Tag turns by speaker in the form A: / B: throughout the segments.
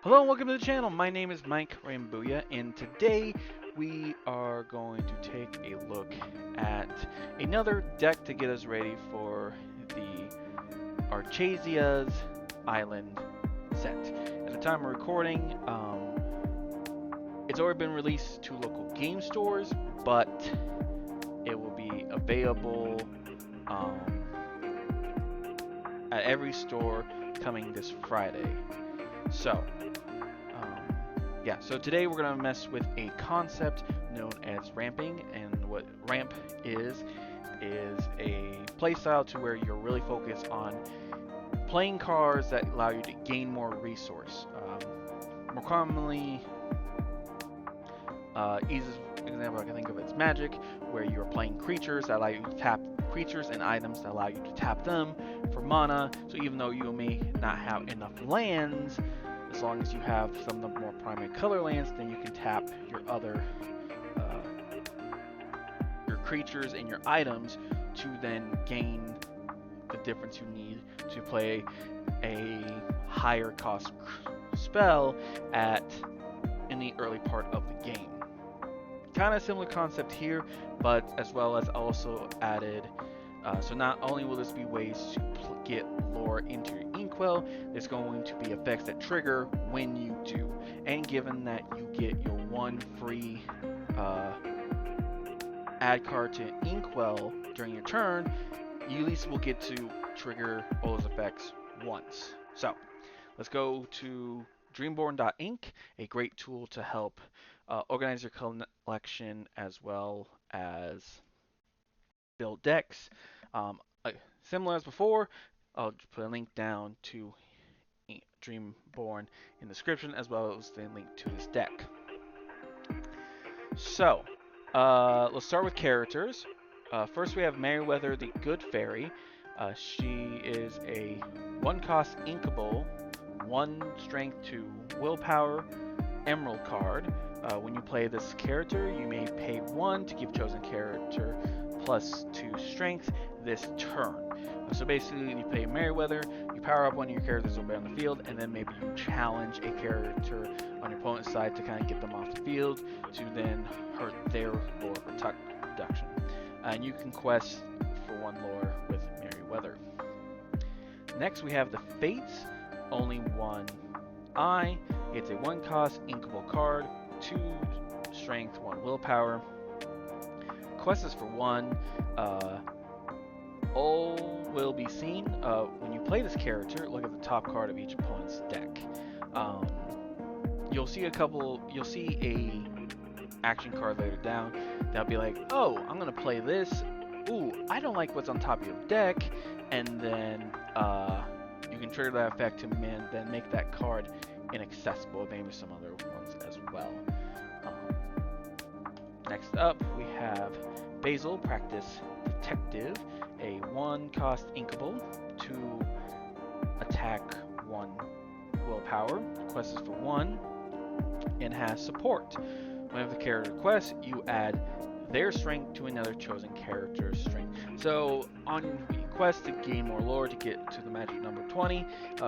A: Hello and welcome to the channel. My name is Mike Rambuya, and today we are going to take a look at another deck to get us ready for the Archasia's Island set. At the time of recording, it's already been released to local game stores, but it will be available at every store coming this Friday. So, so today we're going to mess with a concept known as ramping, and what ramp is a playstyle to where you're really focused on playing cards that allow you to gain more resource. More commonly, easiest example I can think of is Magic, where you're playing creatures that allow you to tap creatures and items that allow you to tap them for mana. So even though you may not have enough lands, as long as you have some of the more primary color lands, then you can tap your other your creatures and your items to then gain the difference you need to play a higher cost spell in the early part of the game. Kind of similar concept here, but as well as also added. So not only will this be ways to get lore into your inkwell, there's going to be effects that trigger when you do. And given that you get your one free add card to inkwell during your turn, you at least will get to trigger all those effects once. So let's go to dreamborn.inc, a great tool to help organize your collection as well as build decks. Similar as before, I'll put a link down to Dreamborn in the description, as well as the link to this deck. So, let's start with characters. First we have Merryweather the Good Fairy. She is a 1-cost inkable, 1 strength 2 willpower emerald card. When you play this character, you may pay 1 to give chosen character plus 2 strength this turn. So basically, you play Merryweather, you power up one of your characters over on the field, and then maybe you challenge a character on your opponent's side to kind of get them off the field to then hurt their lore reduction. And you can quest for 1 lore with Merryweather. Next, we have the Fates, only 1 eye. It's a 1-cost inkable card, 2 strength, 1 willpower. Quest is for 1. All will be seen. When you play this character, look at the top card of each opponent's deck. You'll see a action card later down that'll be like, oh, I'm gonna play this. Ooh, I don't like what's on top of your deck, and then you can trigger that effect to then make that card inaccessible. Maybe some other ones as well. Next up, we have Basil, Practice Detective, a 1-cost inkable, 2 attack, 1 willpower. Quest is for 1 and has support. Whenever the character quests, you add their strength to another chosen character's strength. So on your quest to gain more lore to get to the magic number 20,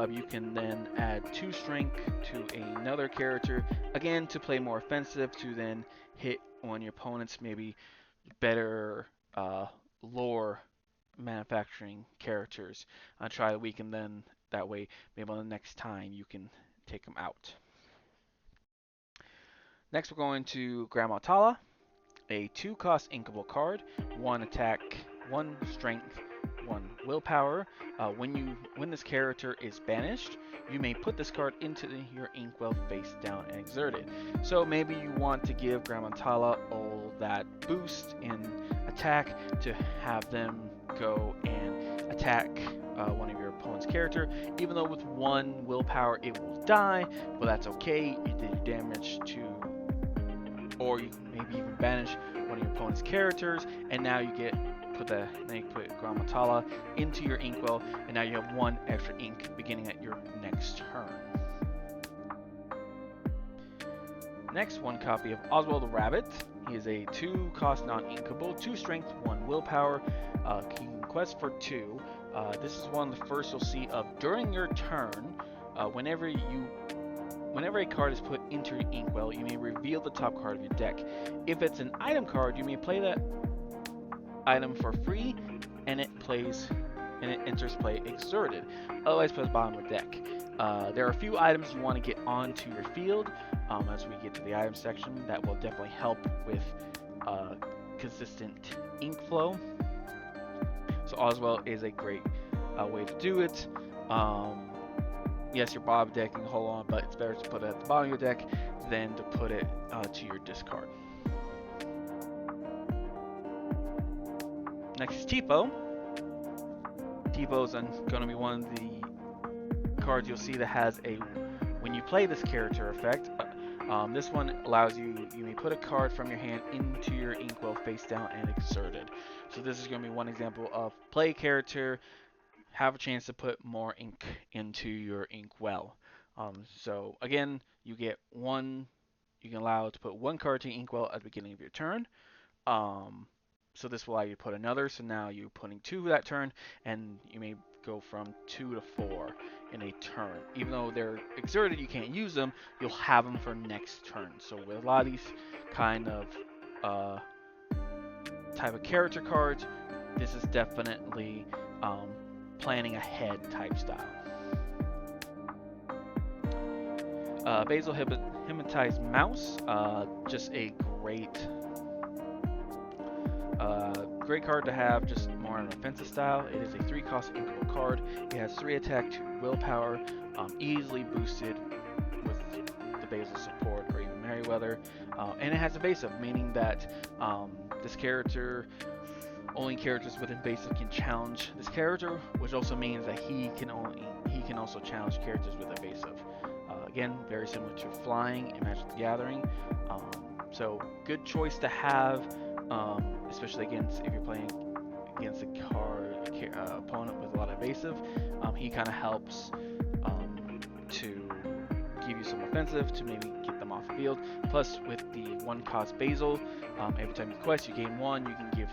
A: you can then add 2 strength to another character, again to play more offensive, to then hit on your opponent's maybe better lore manufacturing characters. Try to weaken them that way. Maybe on the next time you can take them out. Next we're going to Grandma Tala, a 2-cost inkable card, 1 attack, 1 strength, 1 willpower. When this character is banished, you may put this card into your inkwell face down and exert it. So maybe you want to give Grandma Tala all that boost in attack to have them go and attack one of your opponent's character. Even though with 1 willpower it will die, but that's okay. You did your damage to, or you maybe even banish one of your opponent's characters, and now you put Grandma Tala into your inkwell, and now you have 1 extra ink beginning at your next turn. Next, 1 copy of Oswald the Rabbit. He is a 2-cost non-inkable, 2 strength, 1 willpower. He can quest for 2. This is one of the first you'll see of during your turn. Whenever you whenever a card is put into your inkwell, you may reveal the top card of your deck. If it's an item card, you may play that item for free, and it enters play exerted. Otherwise, put at the bottom of the deck. There are a few items you want to get onto your field as we get to the item section that will definitely help with consistent ink flow. So Oswell is a great way to do it. Yes, your Bob deck can hold on, but it's better to put it at the bottom of your deck than to put it to your discard. Next is Tipo. Tipo is going to be one of the cards you'll see that has a, when you play this character effect, this one allows you may put a card from your hand into your inkwell face down and exerted. So this is going to be one example of play a character, have a chance to put more ink into your inkwell. So again, you get one, you can allow to put one card to your inkwell at the beginning of your turn. So this will allow you to put another, so now you're putting 2 that turn, and you may go from 2 to 4 in a turn. Even though they're exerted, you can't use them, you'll have them for next turn. So with a lot of these kind of type of character cards, this is definitely planning ahead type style. Basil Hypnotized Mouse, just a great card to have, just more on an offensive style. It is a 3-cost inkable card. It has 3 attack, 2 willpower, easily boosted with the Basil support or even Merryweather, and it has evasive, meaning that this character, only characters with invasive can challenge this character, which also means that he can also challenge characters with evasive. Again, very similar to flying in Magic the Gathering. So good choice to have, especially if you're playing against a opponent with a lot of evasive. He kind of helps to give you some offensive to maybe get them off the field. Plus, with the 1-cost Basil, every time you quest, you gain 1. You can give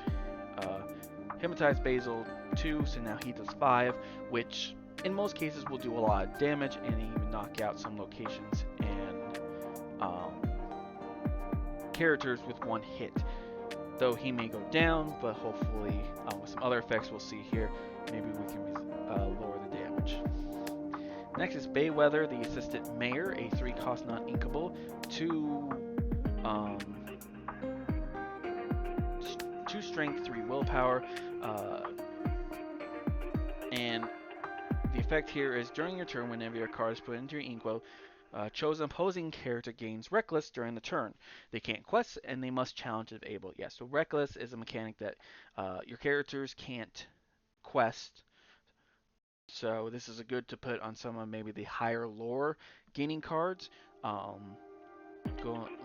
A: Hypnotized Basil 2, so now he does 5, which in most cases will do a lot of damage and even knock out some locations and characters with 1 hit. Though he may go down, but hopefully with some other effects we'll see here, maybe we can lower the damage. Next is Bayweather, the Assistant Mayor, a 3-cost non-inkable, 2 strength, 3 willpower, and the effect here is during your turn, whenever your card is put into your inkwell, chosen opposing character gains Reckless during the turn. They can't quest, and they must challenge if able. Yes, so Reckless is a mechanic that your characters can't quest. So this is a good to put on some of maybe the higher lore gaining cards.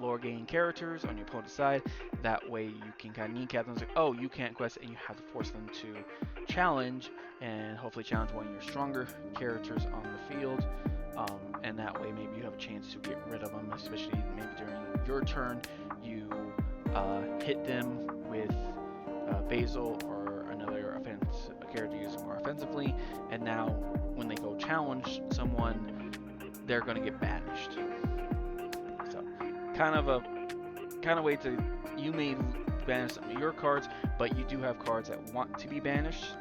A: Lore gaining characters on your opponent's side. That way you can kind of kneecap them. Like, oh, you can't quest, and you have to force them to challenge, and hopefully challenge one of your stronger characters on the field. And that way maybe you have a chance to get rid of them, especially maybe during your turn you hit them with Basil or another character used more offensively, and now when they go challenge someone, they're going to get banished. So kind of way to, you may banish some of your cards, but you do have cards that want to be banished,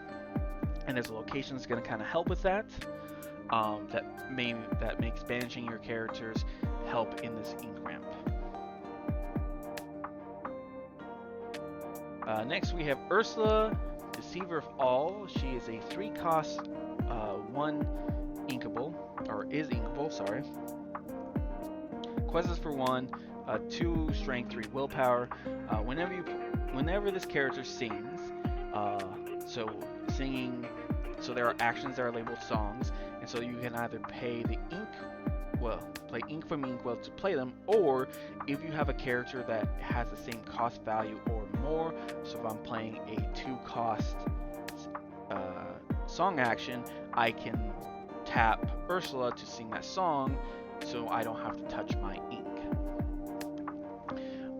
A: and as a location is going to kind of help with that. That makes banishing your characters help in this ink ramp. Next we have Ursula, Deceiver of All. She is a 3-cost, 1 inkable, or is inkable, sorry. Quests for 1, 2 strength, 3 willpower. Whenever this character sings, so there are actions that are labeled songs, and so you can either play ink from inkwell to play them, or if you have a character that has the same cost value or more, so if I'm playing a 2-cost song action, I can tap Ursula to sing that song, so I don't have to touch my ink.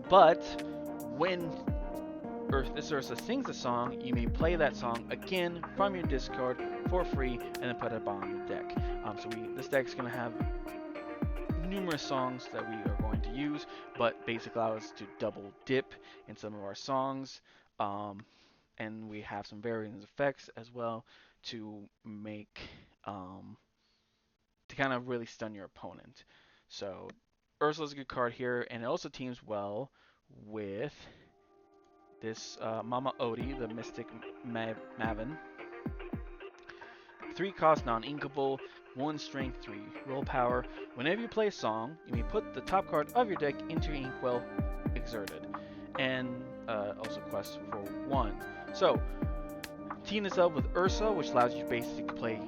A: But when this Ursula sings a song, you may play that song again from your discard for free, and then put it at the bottom of the deck. So this deck is going to have numerous songs that we are going to use, but basically allow us to double dip in some of our songs. And we have some varying effects as well to make to kind of really stun your opponent. So Ursula's a good card here, and it also teams well with this Mama Odie, the Mystic Maven. 3 cost, non-inkable, 1 strength, 3 willpower. Whenever you play a song, you may put the top card of your deck into your inkwell exerted. And also quest for 1. So, team this up with Ursa, which allows you to basically play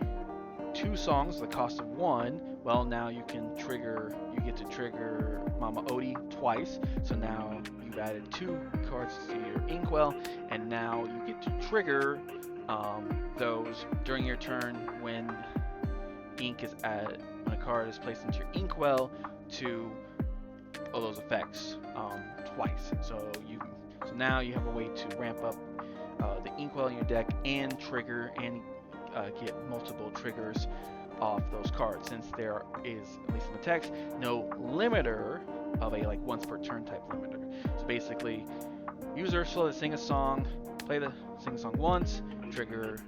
A: 2 songs at the cost of 1. Well, now you get to trigger Mama Odie twice. So now you've added 2 cards to your inkwell, and now you get to trigger those during your turn when when a card is placed into your inkwell to all those effects twice. So now you have a way to ramp up the inkwell in your deck and trigger and get multiple triggers off those cards, since there is, at least in the text, no limiter of a once per turn type limiter. So basically, use Ursula to sing a song, sing a song once, trigger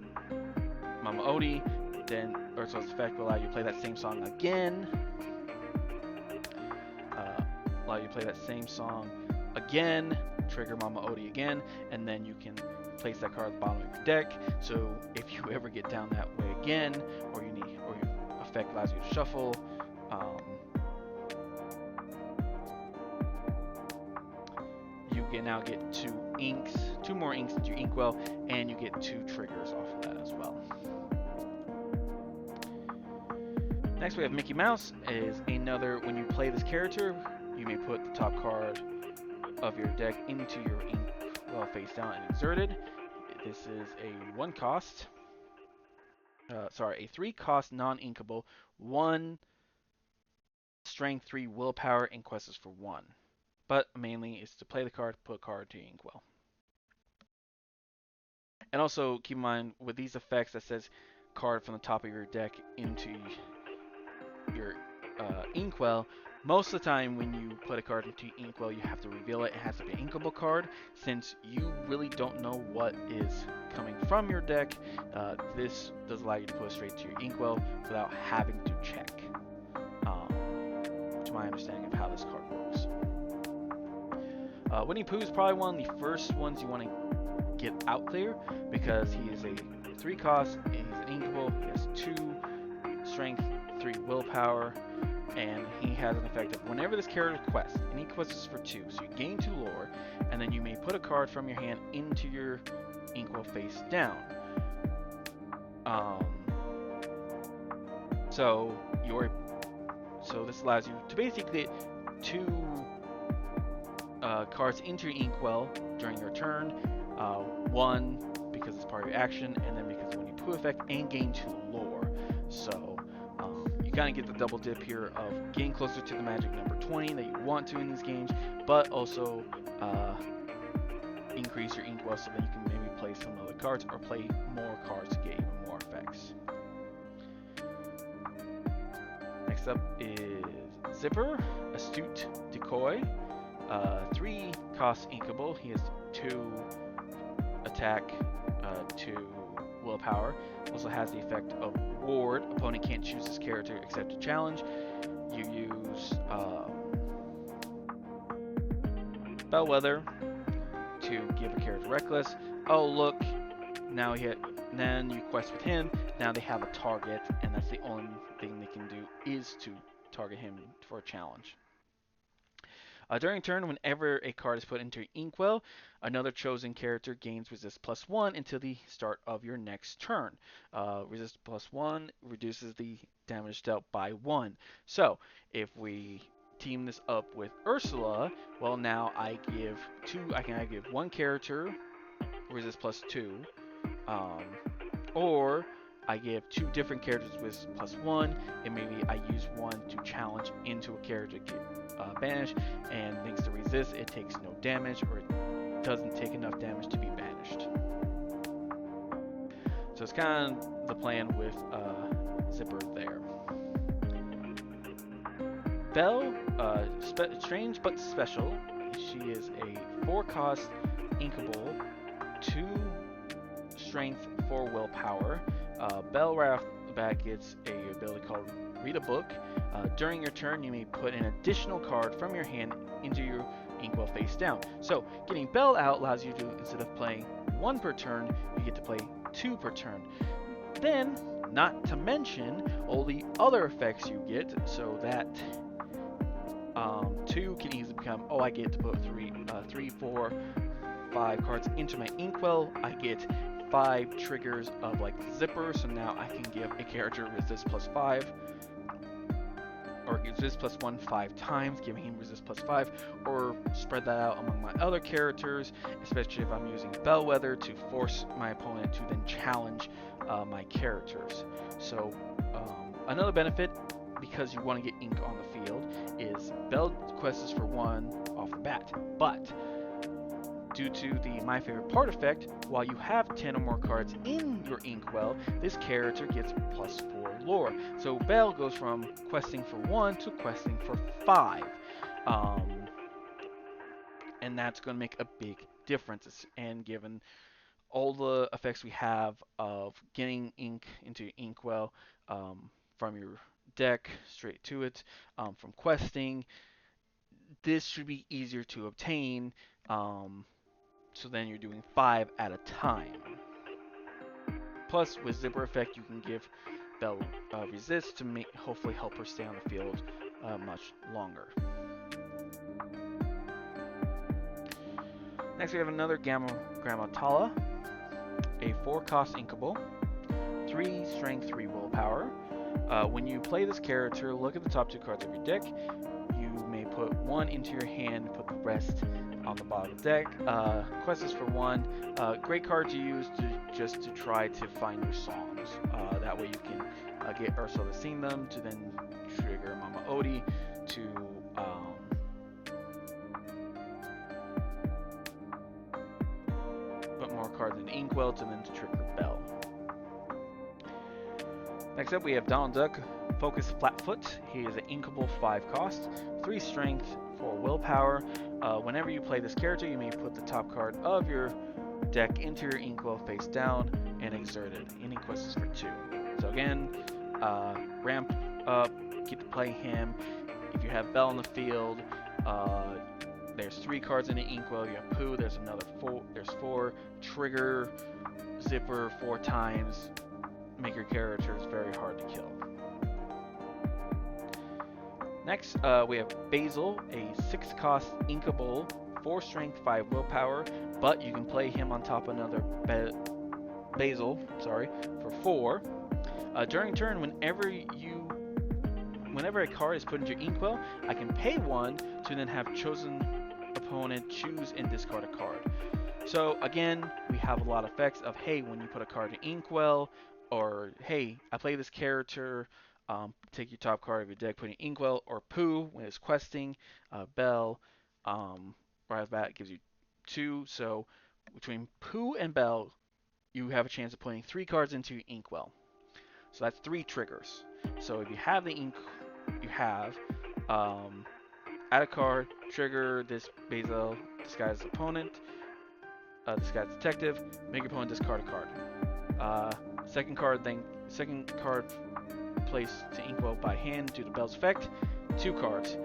A: Mama Odie, then Ursula's effect will allow you to play that same song again. Trigger Mama Odie again, and then you can place that card at the bottom of your deck. So if you ever get down that way again, or your effect allows you to shuffle, you now get 2 more inks into your inkwell, and you get 2 triggers off of that as well. Next we have Mickey Mouse. Is another, when you play this character, you may put the top card of your deck into your inkwell face down and exerted. This is a 3 cost non-inkable, 1 strength, 3 willpower, and quest is for 1. But mainly it's to play the card, put a card to your inkwell. And also keep in mind with these effects that says card from the top of your deck into your inkwell, most of the time when you put a card into inkwell, you have to reveal it. It has to be an inkable card, since you really don't know what is coming from your deck. This does allow you to put it straight to your inkwell without having to check, to my understanding of how this card works. Winnie Pooh is probably one of the first ones you want to get out there, because he is a 3 cost, and he's an inkable. He has 2 strength, 3 willpower, and he has an effect of whenever this character quests, and he quests for 2, so you gain 2 lore, and then you may put a card from your hand into your inkwell face down. So this allows you to basically get 2 cards into your inkwell during your turn. 1 because it's part of your action, and then because of the Winnie Pooh effect, and gain 2 lore. So you kind of get the double dip here of getting closer to the magic number 20 that you want to in these games, but also increase your inkwell so that you can maybe play some other cards or play more cards to get even more effects. Next up is Zipper, Astute Decoy. 3 cost inkable. He has 2 attack, 2 willpower. Also has the effect of ward. Opponent can't choose this character except to challenge. You use Bellwether to give a character reckless. Oh look, then you quest with him. Now they have a target, and that's the only thing they can do is to target him for a challenge. During turn, whenever a card is put into your inkwell, another chosen character gains resist +1 until the start of your next turn. Resist +1 reduces the damage dealt by 1. So, if we team this up with Ursula, well now I can give 1 character resist +2, or I give 2 different characters with +1, and maybe I use 1 to challenge into a character to get banished, and thanks to resist, it takes no damage, or it doesn't take enough damage to be banished. So it's kind of the plan with Zipper there. Belle, strange but special. She is a 4-cost inkable, 2 strength, 4 willpower. Belle right off the bat gets a ability called Read a Book. During your turn, you may put an additional card from your hand into your inkwell face down. So getting Belle out allows you to, instead of playing 1 per turn, you get to play 2 per turn. Then, not to mention all the other effects you get, so that 2 can easily become, oh, I get to put 3, 4, 5 cards into my inkwell. I get 5 triggers of like zipper, so now I can give a character resist plus 5, or resist plus 1 5 times, giving him resist plus 5, or spread that out among my other characters, especially if I'm using Bellwether to force my opponent to then challenge my characters. So another benefit, because you want to get ink on the field, is Bell quests for 1 off the bat, but due to the My Favorite Part effect, while you have 10 or more cards in your inkwell, this character gets plus 4 lore. So Belle goes from questing for 1 to questing for 5. And that's going to make a big difference. And given all the effects we have of getting ink into your inkwell from your deck straight to it, from questing, this should be easier to obtain. So then you're doing 5 at a time. Plus, with Zipper Effect, you can give Belle resist to hopefully help her stay on the field much longer. Next, we have another Grammatala, a 4-cost inkable, 3 strength, 3 willpower. When you play this character, look at the top 2 cards of your deck. You may put 1 into your hand and put the rest on the bottom of the deck. Quest is for 1. Great card to use just to try to find your songs. That way you can get Ursula to sing them, to then trigger Mama Odie to put more cards in the inkwell, to then to trigger Belle. Next up, we have Donald Duck, Focus Flatfoot. He is an inkable 5-cost, 3 strength, 4 willpower. Whenever you play this character, you may put the top card of your deck into your inkwell face down and exert it. Any quests for 2. So again, ramp up, get to play him. If you have Belle on the field, there's 3 cards in the inkwell. You have Pooh, there's another 4. There's 4. Trigger, Zipper 4 times. Make your characters very hard to kill. Next, we have Basil, a 6-cost inkable, 4 strength, 5 willpower, but you can play him on top of another Basil, for 4. During turn, whenever a card is put into your inkwell, I can pay 1 to then have chosen opponent choose and discard a card. So again, we have a lot of effects of, hey, when you put a card in inkwell, or hey, I play this character, take your top card of your deck, put in inkwell, or Pooh when it's questing, Belle, right off the bat gives you 2. So between Pooh and Belle, you have a chance of putting 3 cards into your inkwell. So that's 3 triggers. So if you have the ink, you have add a card, trigger this Basil, disguise opponent, disguise detective, make your opponent discard a card. Second card placed to inkwell by hand due to Belle's effect, 2 cards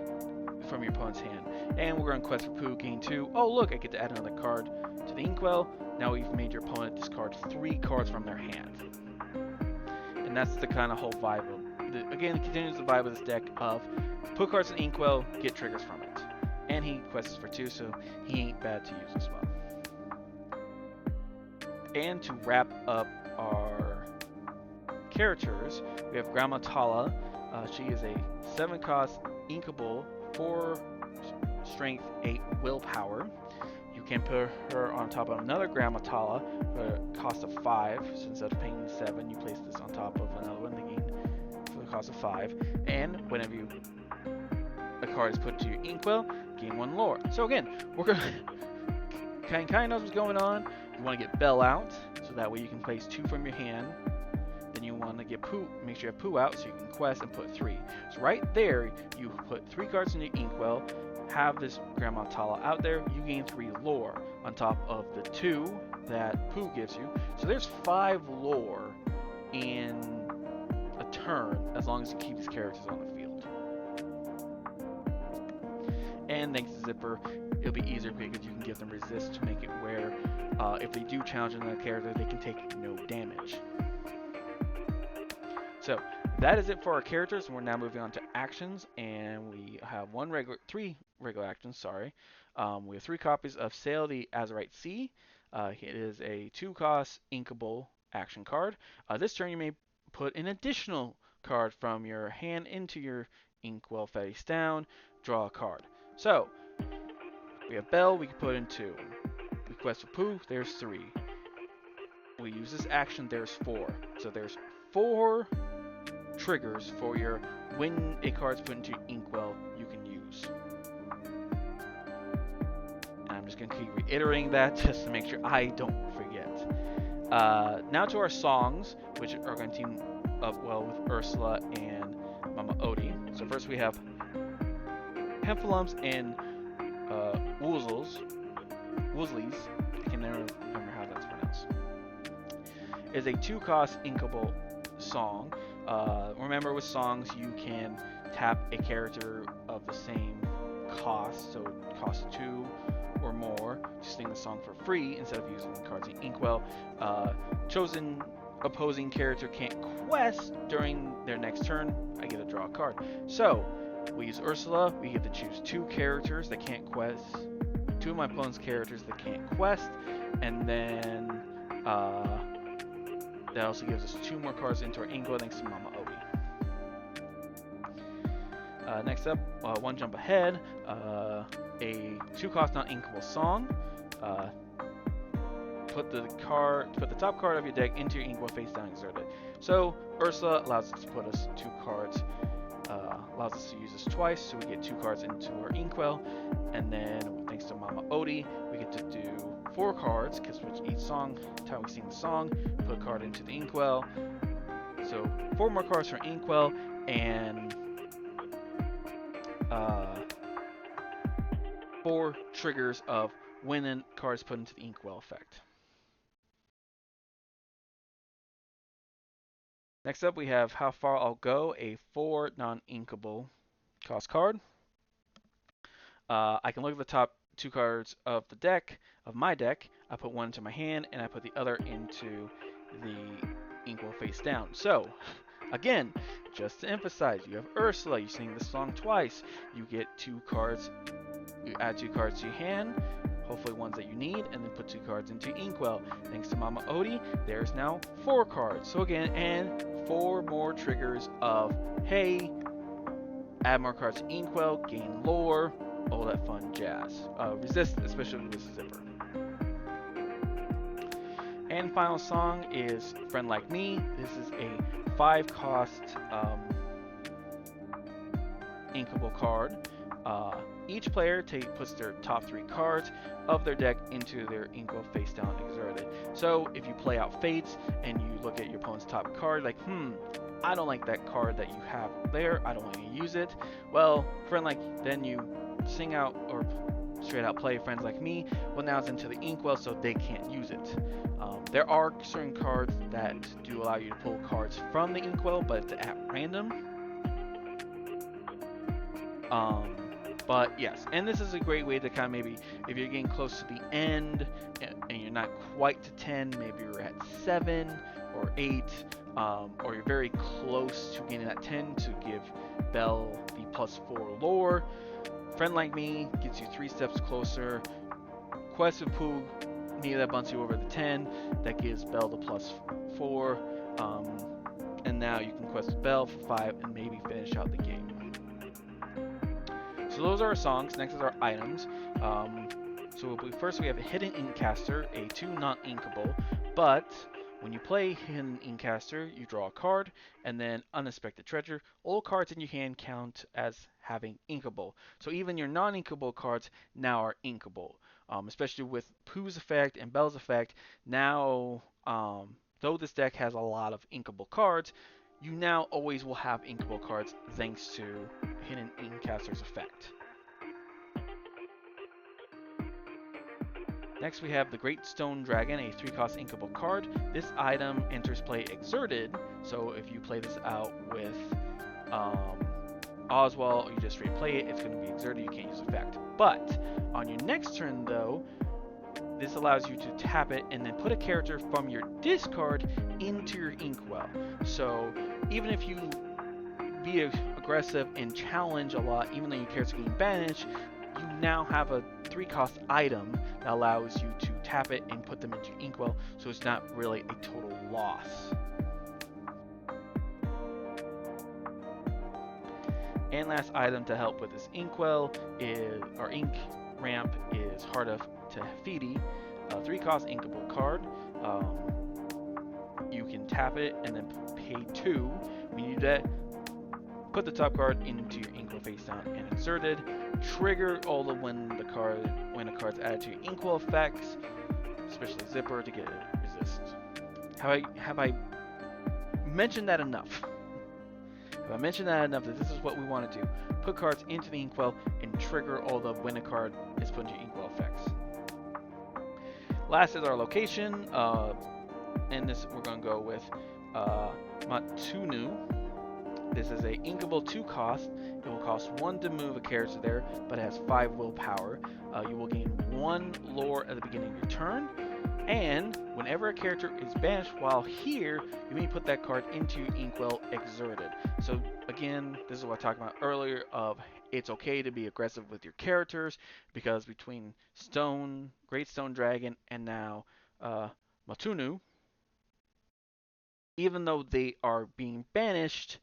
A: from your opponent's hand. And we're going to quest for Pooh, gain 2. Oh look, I get to add another card to the inkwell. Now we've made your opponent discard 3 cards from their hand. And that's the kind of whole vibe of, again, it continues the vibe of this deck of put cards in inkwell, get triggers from it. And he quests for 2, so he ain't bad to use as well. And to wrap up our characters, we have Grammatala. She is a 7-cost inkable, 4 strength, 8 willpower. You can put her on top of another Grammatala for a cost of 5. So instead of paying 7, you place this on top of another one, again, for the cost of 5. And whenever a card is put to your inkwell, gain 1 lore. So again, we're gonna kind of knows what's going on. You want to get Belle out, so that way you can place 2 from your hand. Then you want to get Pooh, make sure you have Pooh out so you can quest and put 3. So right there, you put 3 cards in your inkwell, have this Grandma Tala out there, you gain 3 lore on top of the 2 that Pooh gives you. So there's 5 lore in a turn as long as you keep these characters on the field. And thanks to Zipper, it'll be easier because you can give them resist to make it where if they do challenge another character, they can take no damage. So that is it for our characters. We're now moving on to actions, and we have 3 regular actions. Sorry, we have 3 copies of Sail the Azurite Sea. It is a 2-cost inkable action card. This turn, you may put an additional card from your hand into your inkwell face down. Draw a card. So we have Bell. We can put in 2. We quest for Pooh. There's 3. We use this action. There's 4. So there's 4 triggers for your when a card's put into inkwell you can use. And I'm just going to keep reiterating that just to make sure I don't forget. Now to our songs, which are going to team up well with Ursula and Mama Odie. So first we have Hemphalumps and Woozleys. I can never remember how that's pronounced. Is a 2-cost inkable song. Remember, with songs, you can tap a character of the same cost, so it costs 2 or more to sing the song for free instead of using the cards in inkwell. Chosen opposing character can't quest during their next turn. I get to draw a card. So we use Ursula. We get to choose 2 characters that can't quest. 2 of my opponent's characters that can't quest, and then that also gives us 2 more cards into our inkwell thanks to Mama Odie. Next up, 1 jump ahead, a 2-cost non-inkable song. Put the top card of your deck into your inkwell face down exerted. So Ursula allows us to put us 2 cards, allows us to use this twice, so we get 2 cards into our inkwell, and then thanks to Mama Odie, we get to do 4 cards, because with each song, time we sing the song, put a card into the inkwell. So 4 more cards for inkwell, and 4 triggers of when a card is put into the inkwell effect. Next up, we have How Far I'll Go, a 4 non-inkable cost card. I can look at the top 2 cards of the deck, of my deck. I put 1 into my hand, and I put the other into the inkwell face down. So, again, just to emphasize, you have Ursula. You sing the song twice. You get 2 cards. You add 2 cards to your hand, hopefully ones that you need, and then put 2 cards into inkwell. Thanks to Mama Odie, there's now 4 cards. So again, and 4 more triggers of, hey, add more cards to inkwell, gain lore, all that fun jazz. Resist, especially with Zipper. And final song is Friend Like Me. This is a 5-cost inkable card. Each player puts their top 3 cards of their deck into their inkwell face down exerted. So if you play out Fates and you look at your opponent's top card, like, I don't like that card that you have there, I don't want to use it. Well, then you sing out or straight out play Friends Like Me. Well, now it's into the inkwell, so they can't use it. There are certain cards that do allow you to pull cards from the inkwell, but it's at random. But yes, and this is a great way to kind of maybe, if you're getting close to the end and you're not quite to 10, maybe you're at 7 or 8, or you're very close to getting that 10 to give Belle the +4 lore. Friend Like Me gets you 3 steps closer. Quest with Pooh, neither that bumps you over the 10. That gives Belle the +4. And now you can quest with Belle for 5 and maybe finish out the game. So those are our songs. Next is our items. So first we have a Hidden Inkcaster, a 2 non-inkable, but when you play Hidden Inkcaster, you draw a card, and then Unexpected Treasure. All cards in your hand count as having inkable. So even your non-inkable cards now are inkable, especially with Pooh's effect and Belle's effect. Now though this deck has a lot of inkable cards, you now always will have inkable cards thanks to Hidden Inkcaster's effect. Next we have the Great Stone Dragon, a 3-cost inkable card. This item enters play exerted, so if you play this out with Oswald, or you just straight play it, it's going to be exerted, you can't use effect. But on your next turn though, this allows you to tap it and then put a character from your discard into your inkwell. So even if you be aggressive and challenge a lot, even though your character's getting banished, you now have a 3-cost item that allows you to tap it and put them into your inkwell, so it's not really a total loss. And last item to help with this inkwell is, our ink ramp, is Heart of Tefiti, a 3-cost inkable card. You can tap it and then pay 2. When you do that, put the top card into your inkwell face down and inserted. Trigger all the when a card's added to your inkwell effects, especially zipper, to get resist. Have I mentioned that enough? Have I mentioned that enough that this is what we want to do? Put cards into the inkwell and trigger all the when a card is put into your inkwell effects. Last is our location, and this we're going to go with Matunu. This is a inkable 2-cost. It will cost 1 to move a character there, but it has 5 willpower. You will gain 1 lore at the beginning of your turn, and whenever a character is banished while here, you may put that card into your inkwell exerted. So again, this is what I talked about earlier of it's okay to be aggressive with your characters, because between Great Stone Dragon, and now Matunu, even though they are being banished,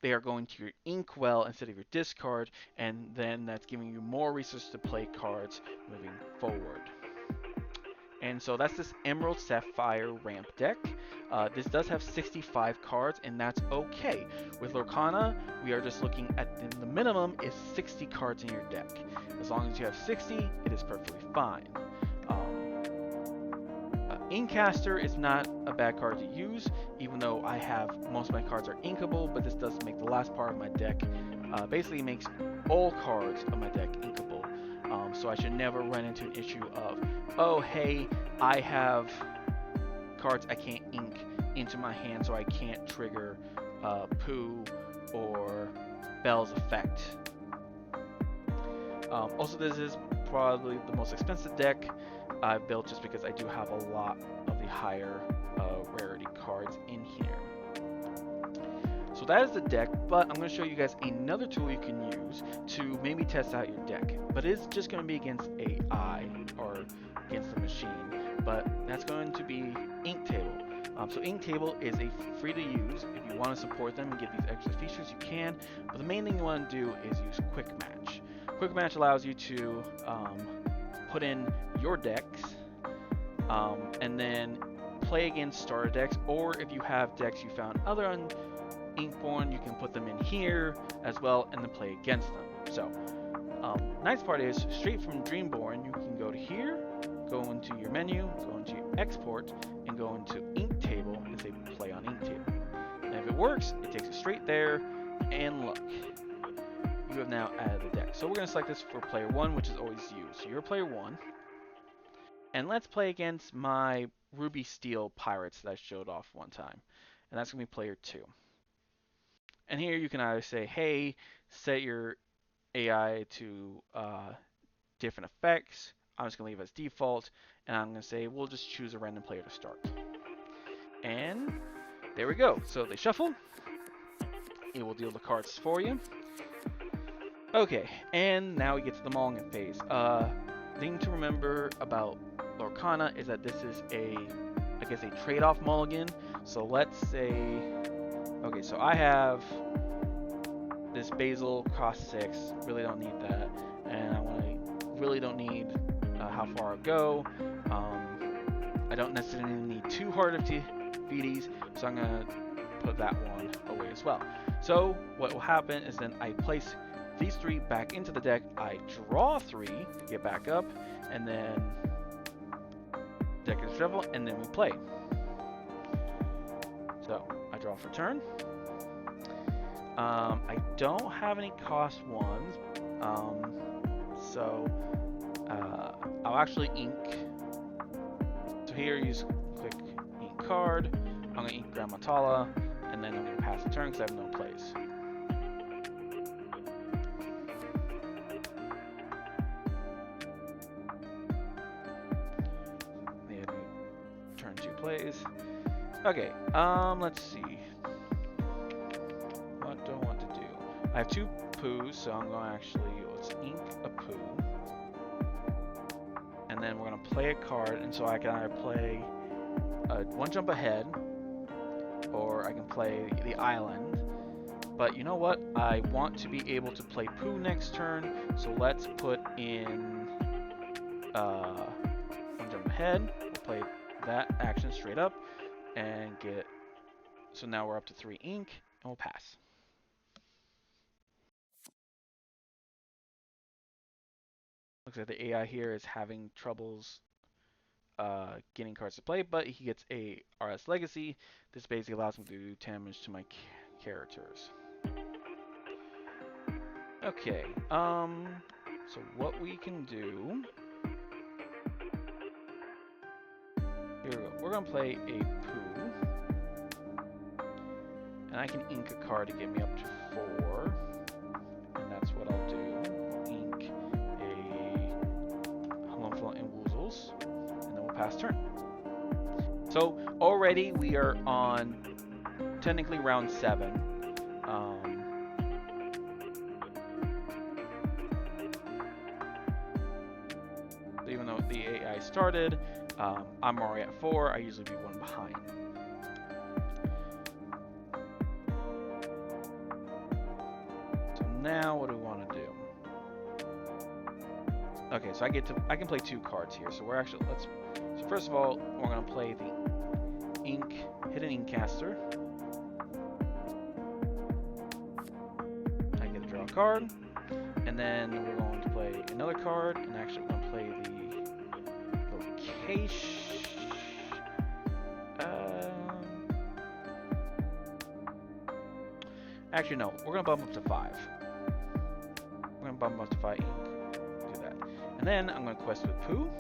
A: they are going to your inkwell instead of your discard, and then that's giving you more resources to play cards moving forward. And so that's this Emerald Sapphire ramp deck. This does have 65 cards, and that's okay. With Lorcana, we are just looking at the minimum is 60 cards in your deck. As long as you have 60, it is perfectly fine. Inkcaster is not a bad card to use, even though I have most of my cards are inkable, but this does make the last part of my deck, basically makes all cards of my deck inkable. So I should never run into an issue of, oh hey, I have cards I can't ink into my hand, so I can't trigger Pooh or Belle's effect. Also, this is probably the most expensive deck I've built, just because I do have a lot of the higher rarity cards in here. So that is the deck, but I'm going to show you guys another tool you can use to maybe test out your deck. But it's just going to be against AI or against the machine, but that's going to be Inktable. So Inktable is a free to use. If you want to support them and get these extra features, you can. But the main thing you want to do is use Quick Match. Quick Match allows you to put in your decks and then play against starter decks, or if you have decks you found other on Inkborn, you can put them in here as well and then play against them. So nice part is, straight from Dreamborn, you can go to here, go into your menu, go into your export, and go into Inktable and say play on Inktable. And if it works, it takes you straight there, and look, you have now added the deck. So we're going to select this for player 1, which is always used. So you're player 1, and let's play against my Ruby Steel Pirates that I showed off one time, and that's going to be player 2. And here you can either say, hey, set your AI to different effects. I'm just going to leave it as default, and I'm going to say we'll just choose a random player to start. And there we go. So they shuffle. It will deal the cards for you. Okay, and now we get to the mulligan phase. Thing to remember about Lorcana is that this is I guess a trade-off mulligan. So let's say, okay, so I have this Basil, cost 6, really don't need that, and really don't need how far I go. I don't necessarily need 2 Heart of Tefiti, so I'm going to put that one away as well. So what will happen is then I place these 3 back into the deck, I draw 3 to get back up, and then deck is shuffle, and then we play. So I draw for turn. I don't have any cost ones, so I'll actually ink. So here you just click ink card. I'm gonna ink Grammatala, and then I'm gonna pass the turn because I have no plays. They had me turn 2 plays. Okay, let's see. What do I want to do? I have 2 poos, so I'm going to actually, let's ink a poo. And then we're going to play a card, and so I can either play 1 jump ahead, or I can play the island. But you know what? I want to be able to play poo next turn, so let's put in 1 jump ahead. We'll play that action straight up, and get, so now we're up to 3 ink, and we'll pass. Looks like the AI here is having troubles getting cards to play, but he gets a RS Legacy. This basically allows him to do damage to my characters. Okay, so what we can do, here we go. We're gonna play a poo, and I can ink a card to get me up to 4, and that's what I'll do. Ink a Humfla and Woozles, and then we'll pass turn. So already we are on technically round 7. Even though the AI started, I'm already at 4. I usually be 1 behind. So now what do we want to do? Okay, so I can play 2 cards here. So we're actually, so first of all, we're gonna play the hidden Inkcaster. I get to draw a card, and then we're going to play another card, and actually we're gonna play the location. Actually, no, we're gonna bump up to 5. We're gonna bump up to 5 ink. Do that, and then I'm gonna quest with Pooh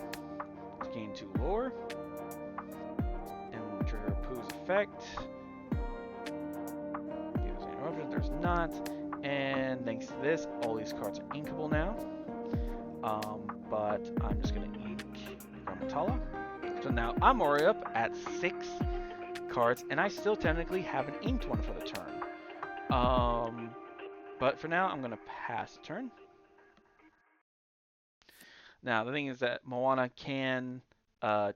A: to gain 2 lore, and we'll trigger Pooh's effect. There's an interruption. There's not, and thanks to this, all these cards are inkable now. But I'm just gonna ink Grammatala. So now I'm already up at 6 cards, and I still technically haven't inked one for the turn. But for now, I'm gonna pass the turn. Now the thing is that Moana can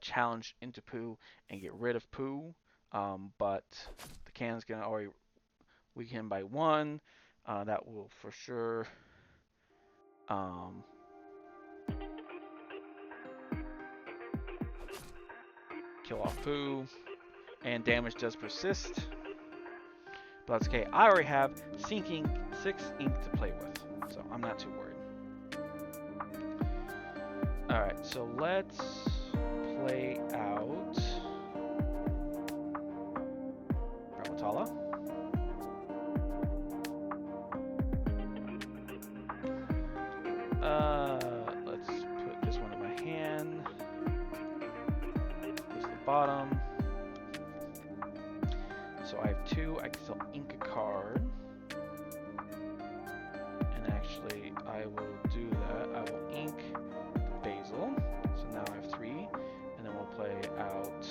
A: challenge into Pooh and get rid of Pooh, but the cannon's gonna already weaken him by 1. That will for sure kill off Pooh, and damage does persist. But that's okay. I already have 6 ink to play with, so I'm not too worried. Alright, so let's play out Grammatala. Let's put this one in my hand. This is the bottom. So I have 2. I can still ink a card. And actually, I will do that. I will ink Basil. So now I have 3. And then we'll play out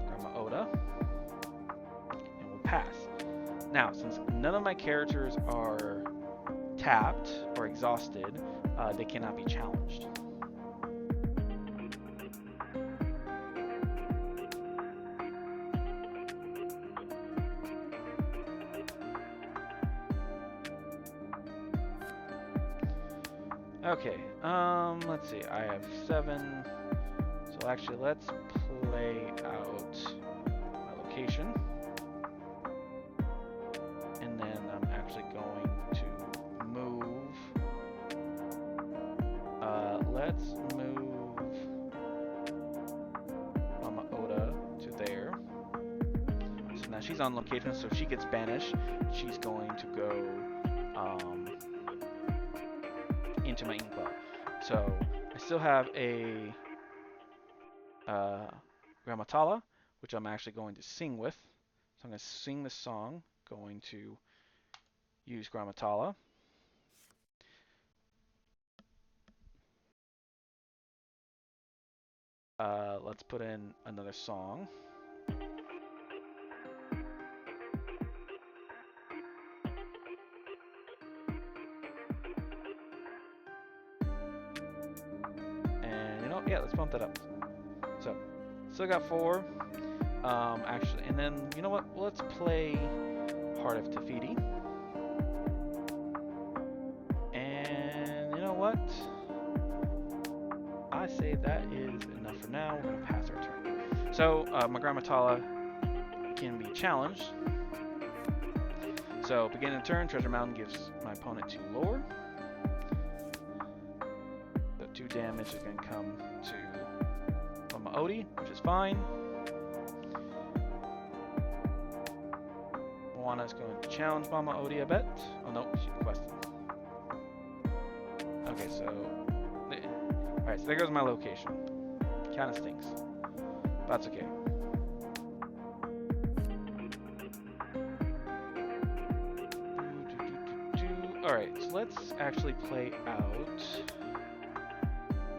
A: Grandma Oda. And we'll pass. Now, since none of my characters are tapped or exhausted, they cannot be challenged. Okay, let's see, I have 7, so actually let's play out my location, and then I'm actually going to move, let's move Mama Oda to there, so now she's on location, so if she gets banished, she's going to go into my inkwell. So I still have a Grammatala, which I'm actually going to sing with. So I'm going to sing this song, going to use Grammatala. Let's put in another song. And you know, yeah, let's bump that up. So, still got 4. Actually, and then you know what? Let's play Heart of Tafiti. And you know what? I say that is enough for now. We're gonna pass our turn. So my Grammatala can be challenged. So beginning of turn, Treasure Mountain gives my opponent 2 lore. So 2 damage is gonna come to Mama Odie, which is fine. Moana is going to challenge Mama Odie, I bet. Oh no, she requested. Okay, so alright, so there goes my location. Kinda stinks. But that's okay. Alright, so let's actually play out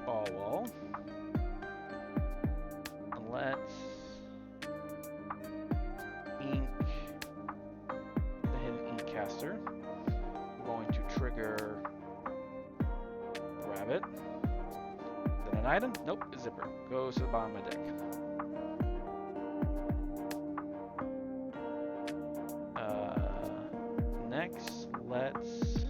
A: Ball Wall. And let's ink the hidden ink caster. We're going to trigger Rabbit. Then an item? Nope, a zipper. Goes to the bottom of my deck. Next, let's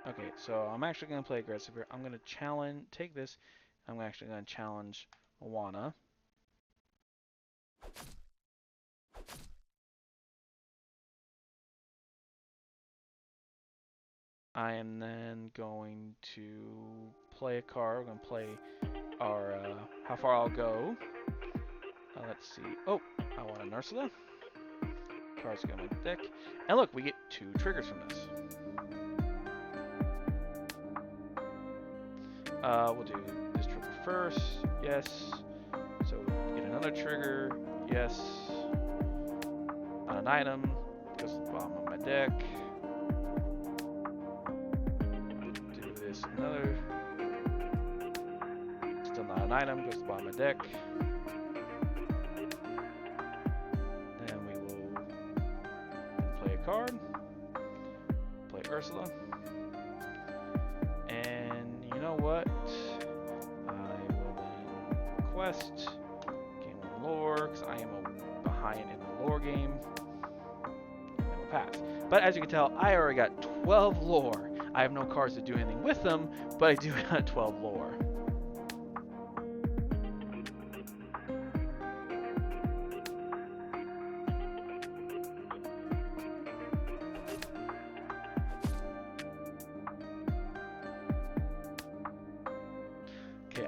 A: okay, so I'm actually going to play aggressive here. I'm going to challenge, take this, I'm actually going to challenge Moana. I am then going to play a card. We're going to play our how far I'll go. Let's see. Oh, I want an Ursula. Cards go in my deck. And look, we get 2 triggers from this. We'll do this trigger first. Yes. So get another trigger. Yes. On an item. Goes to the bottom of my deck. Do this another. Still not an item. Goes to the bottom of my deck. Then we will play a card. Play Ursula. And you know what? I will then quest, gain 1 lore, because I am behind in the lore game. And we'll pass. But as you can tell, I already got 12 lore. I have no cards to do anything with them, but I do have 12 lore.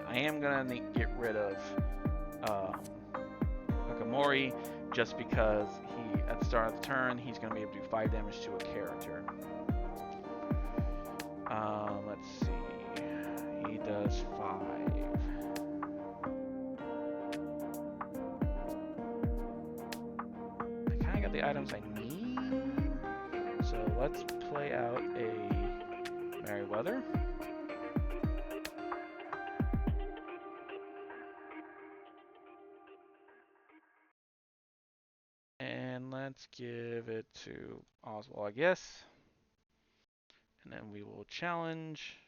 A: I am gonna get rid of Nakamori just because he, at the start of the turn, he's gonna be able to do 5 damage to a character. Let's see. He does 5. I kinda got the items I need. So let's play out a Merryweather. Let's give it to Oswald, I guess. And then we will challenge.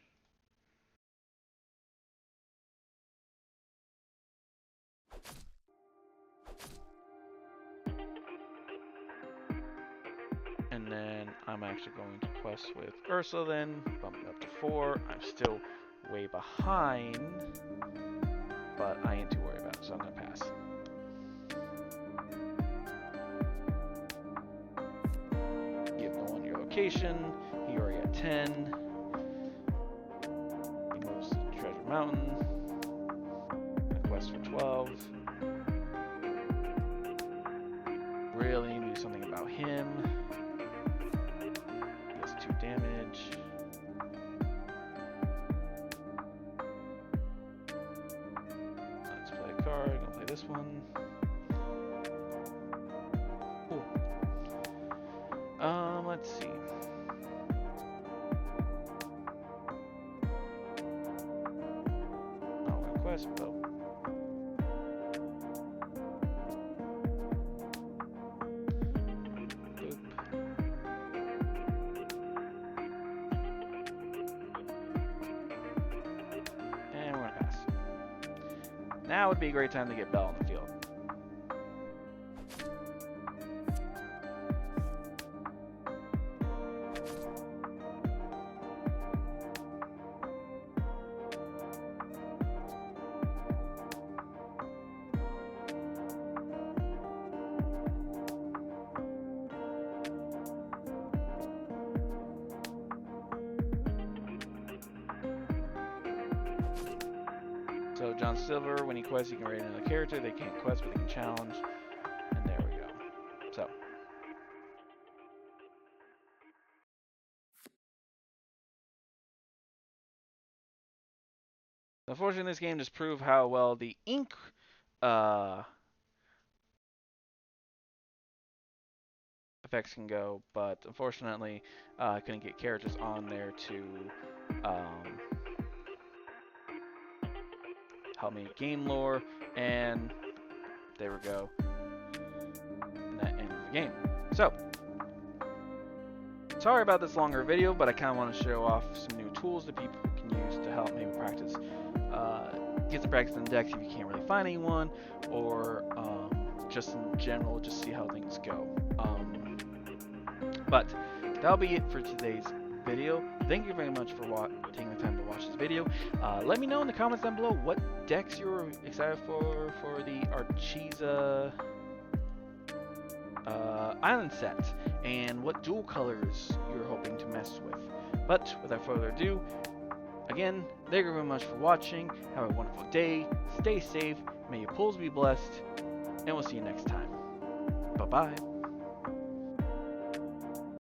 A: And then I'm actually going to quest with Ursula then, bump it up to 4. I'm still way behind, but I ain't too worried about it, so I'm going to pass. Give Nolan your location. He already got 10. Mountain. A quest for 12. Really need to do something about him. He has 2 damage. Let's play a card. I'm gonna play this one. Cool. Let's see. Oh, quest bow. Now would be a great time to get Bell on the field. So John Silver, when he quests, he can raid another character. They can't quest, but they can challenge. And there we go. So. Unfortunately, this game just proved how well the ink effects can go, but unfortunately, I couldn't get characters on there to help me game lore, and there we go. And that ends the game. So, sorry about this longer video, but I kind of want to show off some new tools that people can use to help maybe practice, get some practice in decks if you can't really find anyone, or just in general, just see how things go. But that'll be it for today's video. Thank you very much for taking the time to watch this video. Let me know in the comments down below what decks you're excited for the Archiza island set, and what dual colors you're hoping to mess with. But without further ado, again, thank you very much for watching. Have a wonderful day. Stay safe. May your pulls be blessed. And we'll see you next time. Bye-bye.